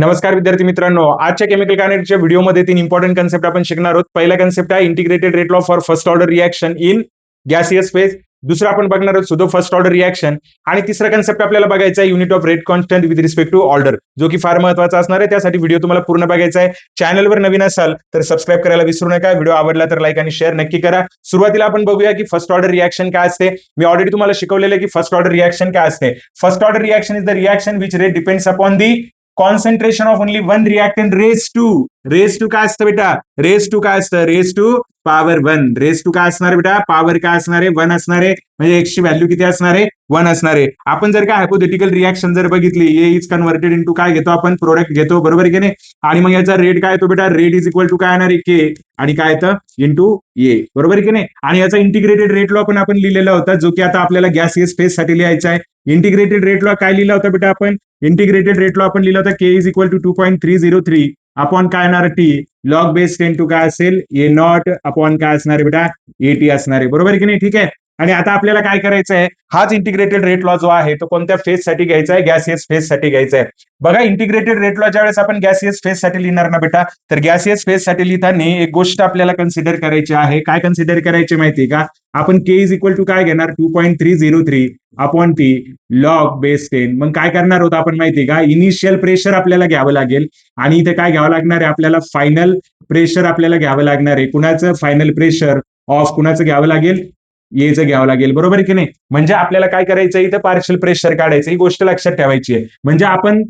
नमस्कार विद्यार्थी मित्रांनो, आजच्या केमिकल कायनेटिक्सच्या व्हिडिओमध्ये 3 इम्पॉर्टंट कन्सेप्ट आपण शिकणार आहोत. पहिला कन्सेप्ट आहे integrated rate law for first order reaction in gaseous phase. दुसरा आपण बघणार आहोत सुडो फर्स्ट ऑर्डर रिएक्शन. आणि तिसरा कन्सेप्ट आपल्याला बघायचा आहे unit of rate constant with respect to order, जो की फार महत्त्वाचा असणार आहे. त्यासाठी व्हिडिओ तुम्हाला पूर्ण बघायचा आहे. चॅनलवर नवीन असाल तर सबस्क्राईब करायला विसरू नका. व्हिडिओ आवडला तर लाईक आणि शेअर नक्की करा. सुरुवातीला आपण बघूया की फर्स्ट ऑर्डर रिएक्शन काय असते. मी ऑलरेडी तुम्हाला शिकवलेलं आहे की फर्स्ट ऑर्डर रिएक्शन काय असते. First order reaction is the reaction which rate depends upon the concentration of only one reactant raise to काय असतं बेटा, रेस टू काय असतं, raise to power 1. Raise to काय असणार बेटा, पॉवर काय असणार आहे, 1 असणार आहे. म्हणजे x ची व्हॅल्यू किती असणार आहे, 1 असणार आहे. आपण जर का हायपोथेटिकल रिएक्शन जर बघितली, ए इज कन्व्हर्टेड इनटू काय घेतो आपण, प्रोडक्ट घेतो, बरोबर की नाही. आणि मग याचा रेट काय येतो बेटा, रेट इज इक्वल टू काय येणार आहे, के आणि काय येतं इंटू ए, बरोबर की नाही. आणि याचा इंटिग्रेटेड रेट लॉ पण आपण लिहिलेला होता, जो की आता आपल्याला गॅसियस फेज साठी लिहायचा आहे. इंटिग्रेटेड रेट लॉ काय लिहिला होता बेटा आपण, इंटिग्रेटेड रेट लॉ आपण लिहिला होता के इज इक्वल टू 2.303 अपॉन काय येणार टी लॉग बेस 10 टू काय असेल ए नॉट अपॉन काय असणार आहे बेटा, एटी असणार आहे, बरोबर की नाही. ठीक आहे. आणि आता आपल्याला काय करायचं आहे, हाच इंटिग्रेटेड रेट लॉ जो आहे तो कोणत्या फेज साठी घ्यायचा आहे, गॅसियस फेज साठी घ्यायचा आहे. बघा, इंटिग्रेटेड रेट लॉ ज्यावेळेस आपण गॅसियस फेज साठी लिहिणार ना बेटा, तर गॅसियस फेज साठी लिहिताना एक गोष्ट आपल्याला कन्सिडर करायची आहे. काय कन्सिडर करायची माहिती का, आपण के इज इक्वल टू काय घेणार, 2.303 अपॉन टी लॉग बेस 10. मग काय करणार आहोत आपण माहिती का, इनिशियल प्रेशर आपल्याला घ्यावं लागेल आणि इथे काय घ्यावं लागणार आहे आपल्याला, फायनल प्रेशर आपल्याला घ्यावं लागणार आहे. कुणाचं फायनल प्रेशर ऑफ कुणाचं घ्यावं लागेल, येचं घ्यावं लागेल, बरोबर की नाही. म्हणजे आपल्याला काय करायचं, इथं पार्शियल प्रेशर काढायचं, ही गोष्ट लक्षात ठेवायची आहे. म्हणजे आपण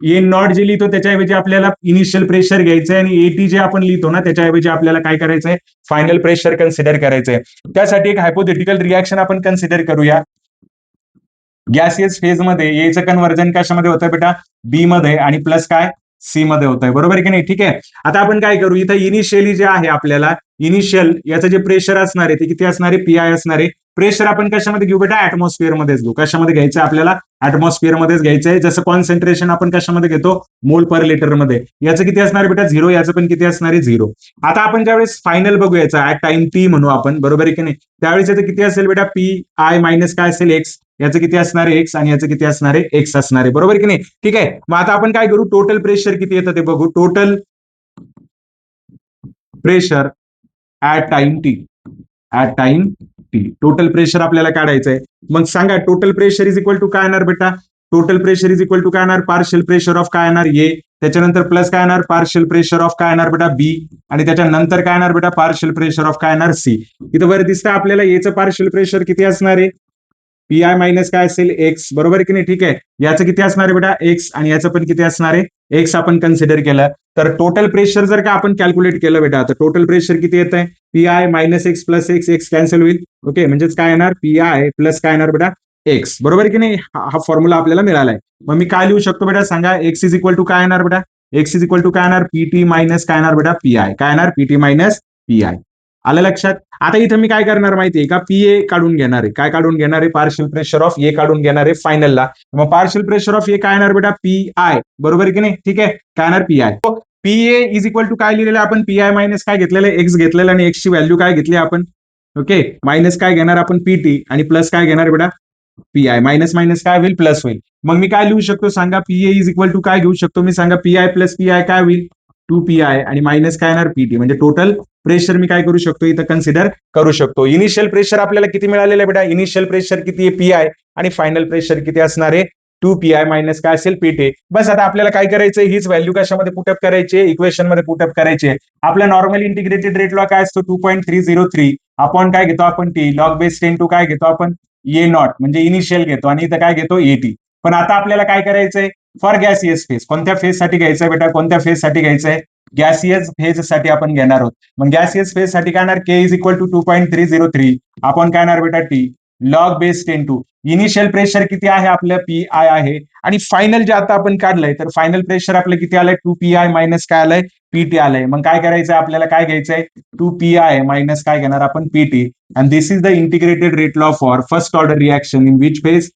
ए नॉट जे लिहितो त्याच्याऐवजी आपल्याला इनिशियल प्रेशर घ्यायचं आहे आणि एटी जे आपण लिहितो ना त्याच्याऐवजी आपल्याला काय करायचंय, फायनल प्रेशर कन्सिडर करायचंय. त्यासाठी एक हायपोथेटिकल रिएक्शन आपण कन्सिडर करूया. गॅसियस फेज मध्ये याचं कन्व्हर्जन कशामध्ये होतं बेटा, बी मध्ये आणि प्लस काय सी मध्ये होत आहे, बरोबर की नाही. ठीक आहे. आता आपण काय करू, इथं इनिशियली जे आहे आपल्याला इनिशियल याचं जे प्रेशर असणार आहे ते किती असणार आहे, पी आय असणार आहे. प्रेशर आपण कशामध्ये घेऊ बेटा, ऍटमॉस्फिअर मध्येच घेऊ. कशामध्ये घ्यायचं आपल्याला, ऍटमॉस्फिअर मध्येच घ्यायचंय. जसं कॉन्सन्ट्रेशन आपण कशामध्ये घेतो, मोल पर लिटर मध्ये. याचं किती असणार आहे बेटा, 0. याचं पण किती असणार आहे, 0. आता आपण ज्यावेळेस फायनल बघू याचा ऍट टाइम टी म्हणू आपण, बरोबर आहे की नाही. त्यावेळेस याचं किती असेल बेटा, पी आय मायनस काय असेल, एक्स. याचं किती असणार आहे, एक्स आणि याचं किती असणार आहे, एक्स असणार आहे, बरोबर की नाही. ठीक आहे. मग आता आपण काय करू, टोटल प्रेशर किती येतं ते बघू. Total pressure at time t, at time t total pressure आपल्याला काढायचंय. मग सांगा, total pressure is equal to काय येणार बेटा, total pressure is equal to काय येणार, पार्शियल प्रेशर ऑफ काय येणार ए, त्याच्यानंतर प्लस काय येणार, पार्शियल प्रेशर ऑफ काय येणार बेटा बी, आणि त्याच्यानंतर काय येणार बेटा, पार्शियल प्रेशर ऑफ काय येणार सी. इथं वर दिसतं आपल्याला एचं पार्शियल प्रेशर किती असणार आहे, पी आय मायनस काय असेल, एक्स, बरोबर की नाही. ठीक आहे. याचं किती असणार आहे बेटा, एक्स, आणि याचं पण किती असणार आहे, एक्स आपण कन्सिडर केलं. तर टोटल प्रेशर जर का आपण कॅल्क्युलेट केलं बेटा, तर टोटल प्रेशर किती येत आहे, P I minus x plus x, x cancel होईल. ओके, म्हणजेच काय येणार, पी आय प्लस काय येणार बेटा, एक्स, बरोबर की नाही. हा फॉर्म्युला आपल्याला मिळालाय. मग मी काय लिहू शकतो बेटा, सांगा. एक्स इज इक्वल टू काय येणार बेटा, एक्स इज इक्वल टू काय येणार, पीटी मायनस काय येणार बेटा, पी आय. काय येणार, पीटी मायनस पी आय. आलं लक्षात. आता इथं मी काय करणार माहितीये का, पी ए काढून घेणार आहे. काय काढून घेणार आहे, पार्शियल प्रेशर ऑफ ए काढून घेणार आहे फायनलला. मग पार्शियल प्रेशर ऑफ ए काय येणार बेटा, पी आय, बरोबर की नाही. ठीक आहे. काय येणार, P I. P A is equal to काय लिहिलेलं आपण, पी आय मायनस काय घेतलेलं, एक्स घेतलेलं, आणि एक्स ची व्हॅल्यू काय घेतली आपण, ओके, मायनस काय घेणार आपण, पीटी, आणि प्लस काय घेणार बेटा, पी आय. मायनस मायनस काय होईल, प्लस होईल. मग मी काय लिहू शकतो सांगा, P A is equal to काय घेऊ शकतो मी, सांगा. P I plus P I काय होईल, 2PI, आणि मायनस काय येणार, पीटी. म्हणजे टोटल प्रेशर मी काय करू शकतो, इथं कन्सिडर करू शकतो. इनिशियल प्रेशर आपल्याला किती मिळालेलं आहे बेटा, इनिशियल प्रेशर किती आहे, पी आय, आणि फायनल प्रेशर किती असणार आहे, 2PI मायनस काय असेल, पीटी. बस आता आपल्याला काय करायचं, हीच व्हॅल्यू कशामध्ये पुटअप करायची, इक्वेशन मध्ये पुटअप करायची. आपला नॉर्मल इंटिग्रेटेड रेट लॉ काय असतो, 2.303 अपॉन काय घेतो आपण, टी लॉग बेस 10 टू काय घेतो आपण, ए नॉट, म्हणजे इनिशियल घेतो, आणि इथं काय घेतो, एटी. पण आता आपल्याला काय करायचंय, फॉर गॅसियस फेज, कोणत्या फेज साठी घ्यायचंय बेटा, कोणत्या फेज साठी घ्यायचंय, गॅसियस फेज साठी आपण घेणार आहोत. मग गॅसियस फेज साठी काय येणार, के इज इक्वल टू 2.303 आपण काय येणार बेटा, t log base 10 to initial pressure किती आहे आपलं, पी आय आहे, आणि फायनल जे आता आपण काढलंय, तर फायनल प्रेशर आपलं किती आलंय, 2PI मायनस काय आलंय, पीटी आलंय. मग काय करायचंय आपल्याला, काय घ्यायचंय, 2PI मायनस काय घेणार आपण, PT. And this is the integrated rate law for first order reaction in which phase,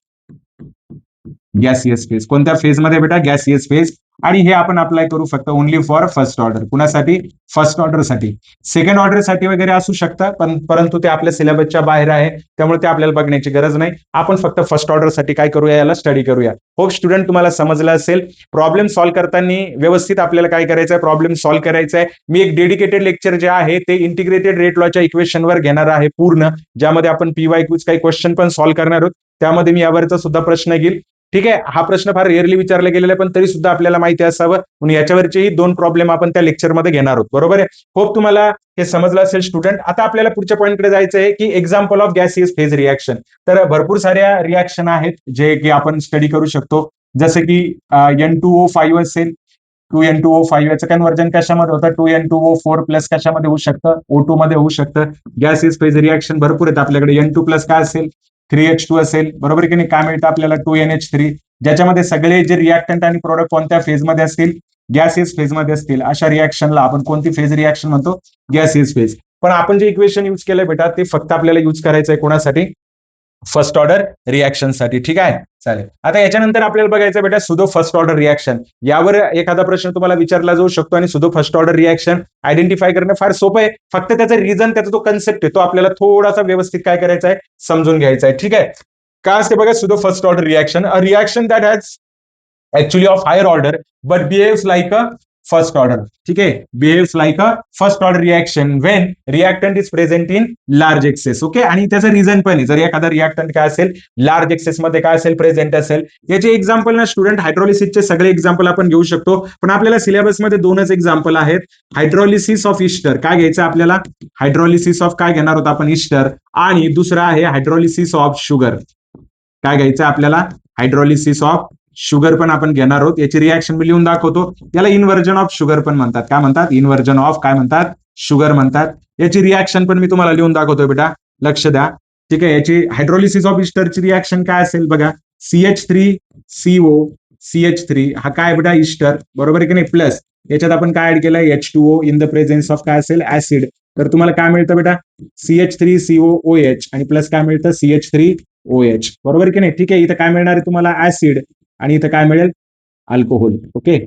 gaseous phase. कोणत्या फेजमध्ये बेटा? Gaseous phase. आणि हे आपण अप्लाय करू फक्त ओनली फॉर फर्स्ट ऑर्डर. कुणासाठी? फर्स्ट ऑर्डर साठी. सेकंड ऑर्डर साठी वगैरे असू शकतं, पण परंतु ते आपल्या सिलेबसच्या बाहेर आहे, त्यामुळे ते आपल्याला बघण्याची गरज नाही. आपण फक्त फर्स्ट ऑर्डर साठी काय करूया? याला स्टडी करूया. हो स्टुडंट, तुम्हाला समजलं असेल. प्रॉब्लेम सॉल्व्ह करताना व्यवस्थित आपल्याला काय करायचं आहे? प्रॉब्लेम सॉल्व्ह करायचा आहे. मी एक डेडिकेटेड लेक्चर जे आहे ते इंटिग्रेटेड रेट लॉच्या इक्वेशनवर घेणार आहे पूर्ण, ज्यामध्ये आपण PYQs काही क्वेश्चन पण सॉल्व्ह करणार आहोत. त्यामध्ये मी यावरचा सुद्धा प्रश्न घेईल. ठीक आहे. हा प्रश्न फार रेअरली विचारला गेलेला आहे, पण तरी सुद्धा आपल्याला माहिती असावं म्हणून याच्यावरचेही 2 प्रॉब्लेम आपण त्या लेक्चरमध्ये घेणार आहोत. बरोबर आहे. होप तुम्हाला हे समजलं असेल स्टुडंट. आता आपल्याला पुढच्या पॉईंटकडे जायचं आहे की example of gaseous phase reaction. तर भरपूर साऱ्या रिॲक्शन आहेत जे की आपण स्टडी करू शकतो. जसं की N2O5 असेल, 2N2O5 याचं कन्व्हर्जन कशामध्ये होतं? 2N2O4 प्लस कशामध्ये होऊ शकतं? O2 मध्ये होऊ शकतं. गॅसियस फेज रिॲक्शन भरपूर आहेत आपल्याकडे. N2 प्लस काय असेल? 3H2 असेल. बरोबर की नाही? काय मिळतं आपल्याला? 2NH3, ज्याच्यामध्ये सगळे जे रिॲक्टंट आणि प्रोडक्ट कोणत्या फेजमध्ये असतील? गॅसियस फेजमध्ये असतील. अशा रिॲक्शनला आपण कोणती फेज रिॲक्शन म्हणतो? Gaseous phase. पण आपण जे इक्वेशन युज केलंय बेटा, ते फक्त आपल्याला युज करायचं आहे कोणासाठी? फर्स्ट ऑर्डर रिॲक्शन साठी. ठीक आहे. चालेल. आता याच्यानंतर आपल्याला बघायचं बेटा सुडो फर्स्ट ऑर्डर रिॲक्शन. यावर एखादा प्रश्न तुम्हाला विचारला जाऊ शकतो आणि pseudo first order reaction identify करणं फार सोपं आहे. फक्त त्याचा रिझन, त्याचा जो कन्सेप्ट आहे तो आपल्याला थोडासा व्यवस्थित काय करायचा आहे? समजून घ्यायचा आहे. ठीक आहे. काय असते बघा pseudo first order reaction? A reaction that has actually of higher order but behaves like a first order. ठीक आहे. behaves like a first order reaction when reactant is present in large excess. Okay. आणि त्याचं reason पण आहे. जर एखादा reactant काय असेल? लार्ज एक्सेस मध्ये काय असेल? प्रेझेंट असेल. याचे एक्झाम्पल ना स्टुडंट हायड्रोलिसिसचे सगळे एक्झाम्पल आपण घेऊ शकतो, पण आपल्याला सिलेबसमध्ये 2च एक्झाम्पल आहेत. हायड्रोलिसिस ऑफ इस्टर काय घ्यायचं आपल्याला? हायड्रोलिसिस ऑफ काय घेणार होतो आपण? इस्टर. आणि दुसरा आहे हायड्रोलिसिस ऑफ शुगर. काय घ्यायचं आपल्याला? हायड्रोलिसिस ऑफ शुगर पण आपण घेणार आहोत. याची रिॲक्शन मी लिहून दाखवतो. याला इन्व्हर्जन ऑफ शुगर पण म्हणतात. काय म्हणतात? इन्व्हर्जन ऑफ काय म्हणतात? शुगर म्हणतात. याची रिॲक्शन पण मी तुम्हाला लिहून दाखवतोय बेटा, लक्ष द्या. ठीक आहे. याची हायड्रोलिसिस ऑफ इस्टरची रिॲक्शन काय असेल बघा? CH3CO CH3 हा काय बेटा? इस्टर. बरोबर आहे की नाही? प्लस याच्यात आपण काय ऍड केलंय? H2O in the presence of काय असेल? ऍसिड. तर तुम्हाला काय मिळतं बेटा? CH3COOH आणि प्लस काय मिळतं? CH3OH. बरोबर की नाही? ठीक आहे. इथं काय मिळणार आहे तुम्हाला? ऍसिड. आणि इथं काय मिळेल? अल्कोहोल. ओके.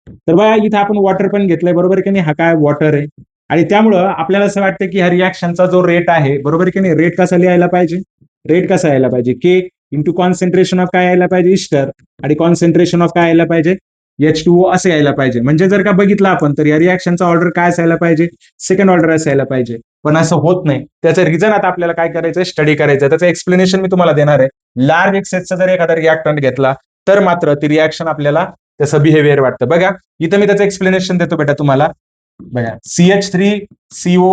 तर बघा इथं आपण वॉटर पण घेतलंय. बरोबर की नाही? हा काय? वॉटर आहे. आणि त्यामुळं आपल्याला असं वाटतं की ह्या रिॲक्शनचा जो रेट आहे, बरोबर की नाही? रेट कसा लिहायला पाहिजे? रेट कसा यायला पाहिजे? के इंटू कॉन्सन्ट्रेशन ऑफ काय यायला पाहिजे? इस्टर. आणि कॉन्सन्ट्रेशन ऑफ काय यायला पाहिजे? H2O असं यायला पाहिजे. म्हणजे जर का बघितलं आपण तर या रिॲक्शनचा ऑर्डर काय असायला पाहिजे? सेकंड ऑर्डर असायला पाहिजे. पण असं होत नाही. त्याचं रिझन आता आपल्याला काय करायचंय? स्टडी करायचंय. त्याचं एक्सप्लेनेशन मी तुम्हाला देणार आहे. लार्ज एक्सेसचा जर एखादा रिॲक्टंट घेतला तर मात्र ती रिॲक्शन आपल्याला तसं बिहेवियर वाटतं. बघा इथं मी त्याचं एक्सप्लेनेशन देतो बेटा तुम्हाला. बघा CH3CO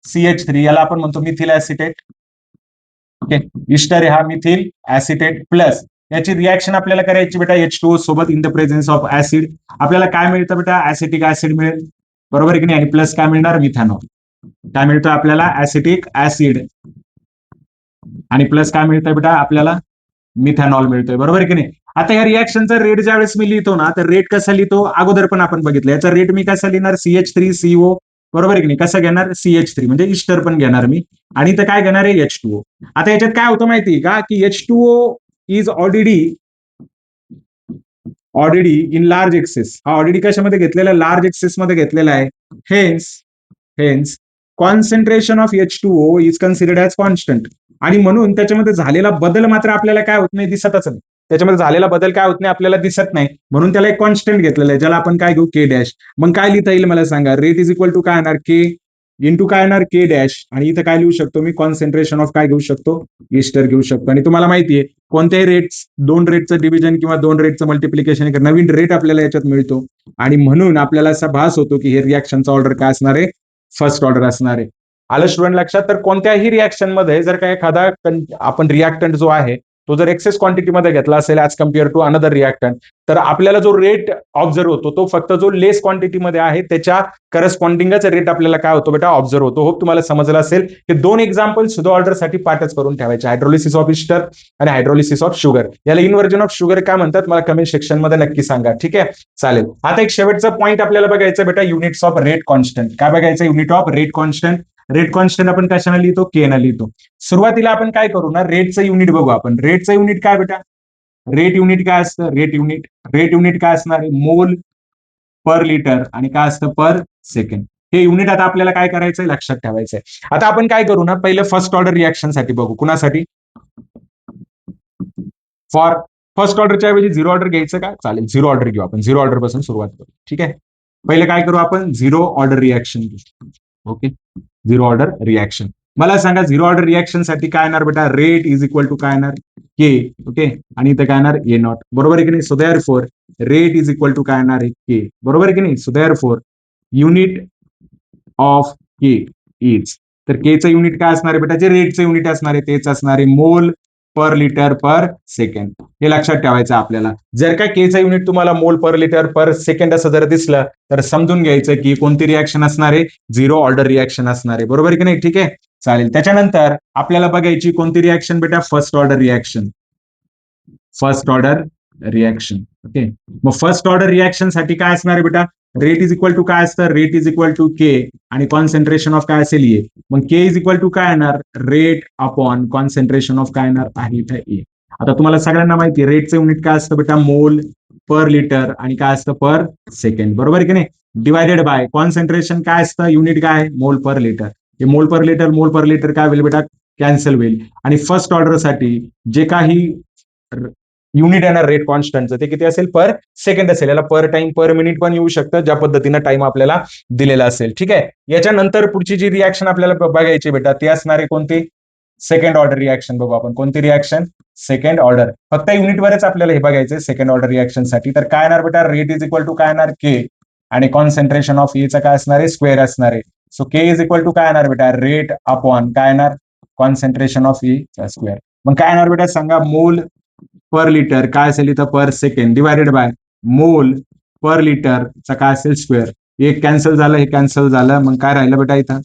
CH3 याला आपण म्हणतो मिथिल ऍसिटेट. ओके. इस्टर हा मिथिल ऍसिटेट प्लस याची रिॲक्शन आपल्याला करायची बेटा H2O सोबत in the presence of acid. आपल्याला काय मिळतं बेटा? ऍसिटिक ऍसिड मिळेल. बरोबर की नाही? आणि प्लस काय मिळणार? मिथॅनॉल. काय मिळतं आपल्याला? Acetic acid. आणि प्लस काय मिळतं बेटा आपल्याला? मिथॅनॉल मिळतोय. बरोबर की नाही? आता या रिॲक्शनचा रेट ज्यावेळेस मी लिहितो ना, तर रेट कसा लिहितो? अगोदर पण आपण बघितलं. याचा रेट मी कसा लिहिणार? CH3CO. बरोबर आहे की नाही? कसा घेणार? CH3 म्हणजे इस्टर पण घेणार मी. आणि इथं काय घेणार आहे? H2O. आता याच्यात काय होतं माहिती का? की H2O is already in large excess. हा ऑलरेडी कशामध्ये घेतलेला? लार्ज एक्सेस मध्ये घेतलेला आहे. Hence concentration of H2O is considered as constant. आणि म्हणून त्याच्यामध्ये झालेला बदल मात्र आपल्याला काय होत नाही? दिसतच नाही. त्याच्यामध्ये झालेला बदल काय होत नाही? आपल्याला दिसत नाही. म्हणून त्याला एक कॉन्स्टंट घेतलेलं आहे, ज्याला आपण काय घेऊ? K dash. मग काय लिहिता येईल मला सांगा? रेट इज इक्वल टू काय येणार? के इंटू काय येणार? K dash. आणि इथं काय लिहू शकतो मी? कॉन्सन्ट्रेशन ऑफ काय घेऊ शकतो? इस्टर घेऊ शकतो. आणि तुम्हाला माहिती आहे कोणत्याही रेट्स, 2 रेटचं डिव्हिजन किंवा 2 रेटचं मल्टिप्लिकेशन नवीन रेट आपल्याला याच्यात मिळतो. आणि म्हणून आपल्याला असा भास होतो की हे रिॲक्शनचा ऑर्डर काय असणार आहे? फर्स्ट ऑर्डर असणार आहे. आलं स्टुडंट लक्षात? तर कोणत्याही रिॲक्शन मध्ये जर का एखादा आपण रिॲक्टंट जो आहे तो जर एक्सेस क्वांटिटीमध्ये घेतला असेल as compare to another reactant, तर आपल्याला जो रेट ऑब्झर्व होतो तो फक्त जो लेस क्वांटिटीमध्ये आहे त्याच्या करस्पॉन्डिंगच रेट आपल्याला काय होतो बेटा? ऑब्झर्व होतो. होप तुम्हाला समजलं असेल. हे 2 एक्झाम्पल सुद्धा ऑर्डर साठी पाठच करून ठेवायचे. हायड्रोलिसिस ऑफ इस्टर आणि हायड्रोलिसिस ऑफ शुगर. याला इन्व्हर्जन ऑफ शुगर काय म्हणतात? मला कमेंट सेक्शन मध्ये नक्की सांगा. ठीक आहे. चालेल. आता एक शेवटचा पॉईंट आपल्याला बघायचं बेटा, युनिट्स ऑफ रेट कॉन्स्टंट. काय बघायचं? Unit of rate constant. Rate constant आपण कशाने लिहितो? के न लिहितो. सुरुवातीला आपण काय करू ना? रेटचं युनिट बघू आपण. रेटचं युनिट काय बेटा? रेट युनिट काय असतं? रेट युनिट काय असणार आहे? मोल पर लिटर आणि काय असतं? पर सेकंड. हे युनिट आता आपल्याला काय करायचंय? लक्षात ठेवायचंय. आता आपण काय करू ना, पहिले फर्स्ट ऑर्डर रिॲक्शन साठी बघू. कुणासाठी? फॉर फर्स्ट ऑर्डरच्या ऐवजी झिरो ऑर्डर घ्यायचं का? चालेल, झिरो ऑर्डर घेऊ आपण. झिरो ऑर्डर पासून सुरुवात करू. ठीक आहे. पहिले काय करू आपण? झिरो ऑर्डर रिॲक्शन घेऊ. Okay, zero order reaction. मला सांगा, झिरो ऑर्डर रिॲक्शन साठी काय येणार बेटा? रेट इज इक्वल टू काय येणार? के. ओके, आणि इथे काय येणार? A naught. बरोबर आहे की नाही? So therefore rate is equal to काय येणार आहे? के. बरोबर आहे की नाही? So therefore unit of K is, तर केचं युनिट काय असणार आहे बेटा? जे रेटचं युनिट असणार आहे तेच असणार आहे मोल पर लिटर पर सेकंड. हे लक्षात ठेवायचं आपल्याला. जर का केचं युनिट तुम्हाला मोल पर लिटर पर सेकंड असं जर दिसलं तर समजून घ्यायचं की कोणती रिॲक्शन असणार आहे? झिरो ऑर्डर रिॲक्शन असणार आहे. बरोबर की नाही? ठीक आहे, चालेल. त्याच्यानंतर आपल्याला बघायची कोणती रिॲक्शन बेटा? First order reaction. First order reaction. Okay, मग फर्स्ट ऑर्डर रिॲक्शन साठी काय असणार आहे बेटा? रेट इज इक्वल टू काय असतं? रेट इज इक्वल टू के आणि कॉन्सन्ट्रेशन ऑफ काय असेल? ए. मग के इज इक्वल टू काय येणार? रेट अपॉन कॉन्सन्ट्रेशन ऑफ काय येणार आहे इथं? ए. आता तुम्हाला सगळ्यांना माहिती आहे रेटचं युनिट काय असतं बेटा? मोल पर लिटर आणि काय असतं? पर सेकंड. बरोबर की नाही? डिवायडेड बाय कॉन्सन्ट्रेशन काय असतं? युनिट काय? मोल पर लिटर. हे मोल पर लिटर काय होईल बेटा? कॅन्सल होईल. आणि फर्स्ट ऑर्डर साठी जे काही युनिट येणार रेट कॉन्स्टंटचं ते किती असेल? पर सेकंड असेल. याला पर टाइम पर मिनिट पण येऊ शकतं, ज्या पद्धतीनं टाइम आपल्याला दिलेला असेल. ठीक आहे. याच्यानंतर पुढची जी रिॲक्शन आपल्याला बघायची बेटा ती असणार आहे कोणती? सेकंड ऑर्डर रिॲक्शन बघू आपण. कोणती रिॲक्शन? Second order. फक्त युनिटवरच आपल्याला हे बघायचं सेकंड ऑर्डर रिॲक्शन साठी. तर काय येणार बेटा? रेट इज इक्वल टू काय येणार? के आणि कॉन्सन्ट्रेशन ऑफ एचं काय असणार आहे? स्क्वेअर असणार आहे. So K is equal to काय येणार बेटा? रेट अपॉन काय येणार? कॉन्सन्ट्रेशन ऑफ ई चा स्क्वेअर. मग काय येणार बेटा? सांगा. मोल पर लिटर काय असेल इथं? पर second divided by mole per litre चा काय असेल? स्क्वेअर. एक कॅन्सल झालं, हे कॅन्सल झालं. मग काय राहिलं बेटा इथं?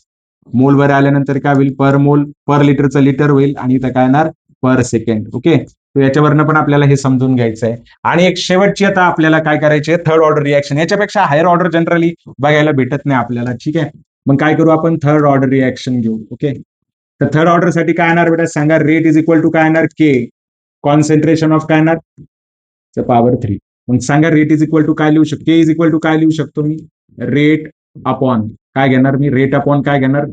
मोल वर आल्यानंतर काय होईल? पर मोल पर लिटरचं लिटर होईल आणि इथं काय येणार? पर सेकंड. ओके, तर याच्यावरनं पण आपल्याला हे समजून घ्यायचं आहे. आणि एक शेवटची आता आपल्याला काय करायची आहे? Third order reaction. याच्यापेक्षा हायर ऑर्डर जनरली बघायला भेटत नाही आपल्याला. ठीक आहे, मग काय करू आपण? थर्ड ऑर्डर रिॲक्शन घेऊ. ओके, तर थर्ड ऑर्डर साठी काय येणार बेटा? सांगा. रेट इज इक्वल टू काय येणार? के कॉन्सन्ट्रेशन ऑफ काय येणार? पॉवर 3. मग सांगा रेट इज इक्वल टू काय लिहू शकतो? के इज इक्वल टू काय लिहू शकतो मी? रेट अपॉन काय घेणार मी? रेट अपॉन काय घेणार?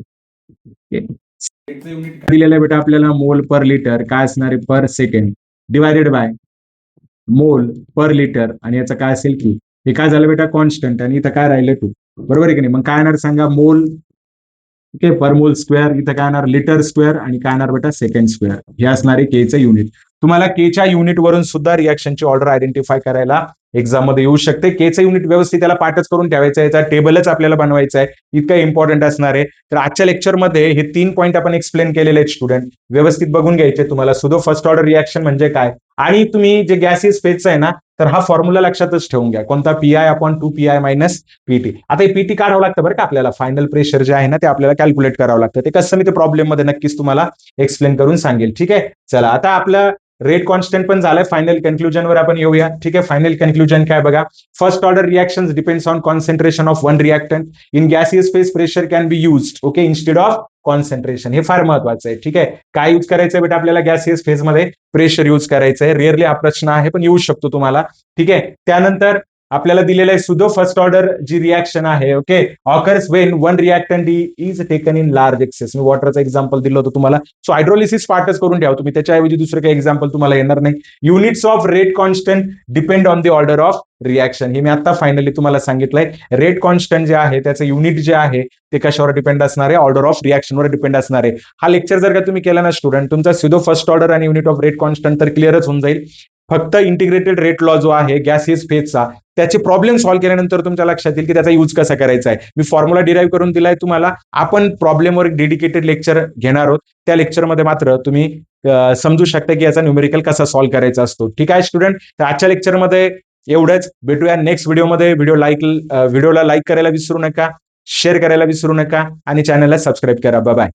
युनिट दिलेलं आहे बेटा आपल्याला? मोल पर लिटर काय असणार आहे? पर second divided by mole per litre आणि याचं काय असेल? की हे काय झालं बेटा? कॉन्स्टंट आणि इथं काय राहिलं? 2. बरोबर आहे की नाही? मग काय येणार सांगा? मोल ओके पर मोल स्क्वेअर. इथं काय येणार? लिटर स्क्वेअर आणि काय येणार बेटा? Second square. हे असणार आहे केचं युनिट. तुम्हाला केच्या युनिट वरून सुद्धा रिॲक्शनची ऑर्डर आयडेंटिफाय करायला एक्झाम मध्ये येऊ शकते. केचं युनिट व्यवस्थित त्याला पाठच करून ठेवायचं आहे. याचा टेबलच आपल्याला बनवायचा आहे. इतकं इम्पॉर्टंट असणार आहे. तर आजच्या लेक्चरमध्ये हे 3 पॉईंट आपण एक्सप्लेन केलेले आहेत स्टुडंट. व्यवस्थित बघून घ्यायचे तुम्हाला. सुदो फर्स्ट ऑर्डर रिॲक्शन म्हणजे काय आणि तुम्ही जे गॅसियस फेजचं आहे ना, तर हा फॉर्म्युला लक्षातच ठेवून घ्या. कोणता? PI upon 2 PI minus PT. आता हे पीटी काढावं लागतं बरं का आपल्याला. फायनल प्रेशर जे आहे ना ते आपल्याला कॅल्क्युलेट करावं लागतं. ते कसं मी ते प्रॉब्लेम मध्ये नक्कीच तुम्हाला एक्सप्लेन करून सांगेल. ठीक आहे, चला आता आपलं रेट कॉन्स्टंट पण झालंय. फायनल कन्क्लुजन वर आपण येऊया. ठीक आहे, फायनल कन्क्लुजन काय बघा. First order reactions depends on concentration of one reactant in gaseous phase. Pressure can be used okay instead of concentration. हे फार महत्वाचं आहे. ठीक आहे, काय यूज करायचंय बेटा आपल्याला गॅसियस फेज मध्ये? प्रेशर यूज करायचंय. रिअरली हा प्रश्न आहे पण येऊ शकतो तुम्हाला. ठीक आहे, त्यानंतर आपल्याला दिलेलं आहे सुदो फर्स्ट ऑर्डर जी रिॲक्शन आहे okay occurs when one reactant is taken in large excess. मी वॉटरचं एक्झाम्पल दिलं होतं तुम्हाला. सो हायड्रोलिसिस पार्टच करून ठेवा तुम्ही. त्याच्याऐवजी दुसरं काही एक्झाम्पल तुम्हाला येणार नाही. Units of rate constant depend on the order of reaction. हे मी आता फायनली तुम्हाला सांगितलंय. रेट कॉन्स्टंट जे आहे त्याचं युनिट जे आहे ते कशावर डिपेंड असणार आहे? ऑर्डर ऑफ रिॲक्शनवर डिपेंड असणार आहे. हा लेक्चर जर का तुम्ही केला ना स्टुडंट, तुमचा सुदो फर्स्ट ऑर्डर आणि युनिट ऑफ रेट कॉन्स्टंट तर क्लिअरच होऊन जाईल. फक्त इंटिग्रेटेड रेट लॉ जो आहे गॅसियस फेजचा, त्याचे प्रॉब्लेम सॉल्व्ह केल्यानंतर तुमच्या लक्षात येईल की त्याचा यूज कसा करायचा आहे. मी फॉर्म्युला डिराईव्ह करून दिलाय तुम्हाला. आपण प्रॉब्लेमवर डेडिकेटेड लेक्चर घेणार आहोत. त्या लेक्चरमध्ये मात्र तुम्ही समजू शकता की याचा न्यूमेरिकल कसा सॉल्व्ह करायचा असतो. ठीक आहे स्टुडंट, तर आजच्या लेक्चरमध्ये एवढंच. भेटूया नेक्स्ट व्हिडिओमध्ये. व्हिडिओला लाईक करायला विसरू नका, शेअर करायला विसरू नका आणि चॅनलला सबस्क्राईब करा. Bye bye.